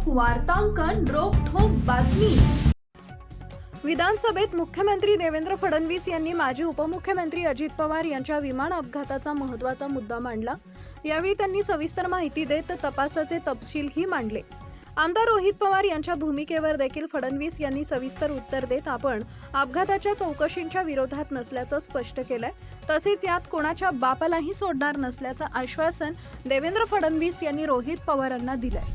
वार्तांकन रोखठोक बातमी। विधानसभेत मुख्यमंत्री देवेंद्र फडणवीस यांनी माजी उपमुख्यमंत्री अजित पवार यांच्या विमान अपघाताचा महत्त्वाचा मुद्दा मांडला। यावेळी त्यांनी सविस्तर माहिती देत तपासाचे तपशीलही मांडले। आमदार रोहित पवार यांच्या भूमिकेवर देखील फडणवीस यांनी सविस्तर उत्तर देत आपण अपघाताच्या चौकशींच्या विरोधात नसल्याचं स्पष्ट केलंय। तसेच यात कोणाच्या बापालाही सोडणार नसल्याचं आश्वासन देवेंद्र फडणवीस यांनी रोहित पवारांना दिलंय।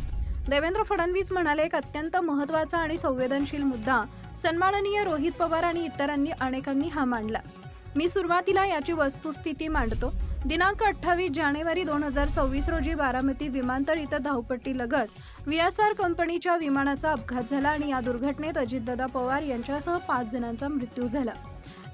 देवेंद्र फडणवीस म्हणाले, एक अत्यंत महत्त्वाचा आणि संवेदनशील मुद्दा सन्माननीय रोहित पवार आणि इतरांनी अनेकांनी हा मांडला। मी सुरुवातीला याची वस्तुस्थिती मांडतो। दिनांक 28 जानेवारी 2026 रोजी बारामती विमानतळ इथं धावपट्टी लगत VSR कंपनीच्या विमानाचा अपघात झाला आणि या दुर्घटनेत अजितदादा पवार यांच्यासह 5 जणांचा मृत्यू झाला।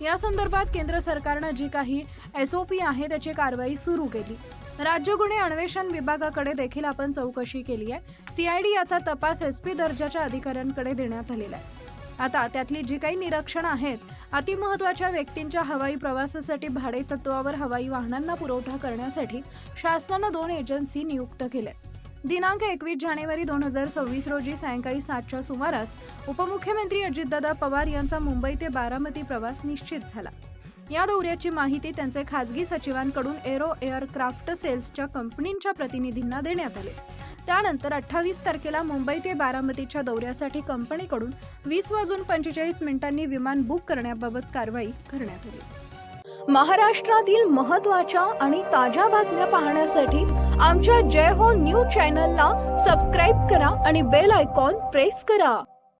या संदर्भात केंद्र सरकारने जी काही SOP आहे त्याची कारवाई सुरू केली। राज्य गुन्हे अन्वेषण विभागाकडे देखील आपण चौकशी केली आहे। CID याचा तपास SP दर्जाच्या अधिकाऱ्यांकडे देण्यात आलेला आहे। आता त्यातली जी काही निरीक्षणं आहेत, अतिमहत्त्वाच्या व्यक्तींच्या हवाई प्रवासासाठी भाडे तत्वावर हवाई वाहनांना पुरवठा करण्यासाठी शासनाने 2 एजन्सी नियुक्त केल्या। दिनांक 21 जानेवारी 2026 रोजी सायंकाळी 7च्या सुमारास उपमुख्यमंत्री अजितदादा पवार यांचा मुंबई ते बारामती प्रवास निश्चित झाला। या दौऱ्याची माहिती त्यांचे खासगी सचिवांकडून एरो एअरक्राफ्ट सेल्सच्या कंपनीच्या प्रतिनिधींना देण्यात आली। त्यानंतर 28 तारखेला मुंबई ते बारामतीच्या दौऱ्यासाठी कंपनीकडून 20:45 विमान बुक करण्याबाबत कारवाई करण्यात आली। महाराष्ट्रातील महत्त्वाच्या आणि ताज्या बातम्या पाहण्यासाठी आमच्या जय हो न्यूज चॅनलला सबस्क्राइब करा आणि बेल आयकॉन प्रेस करा।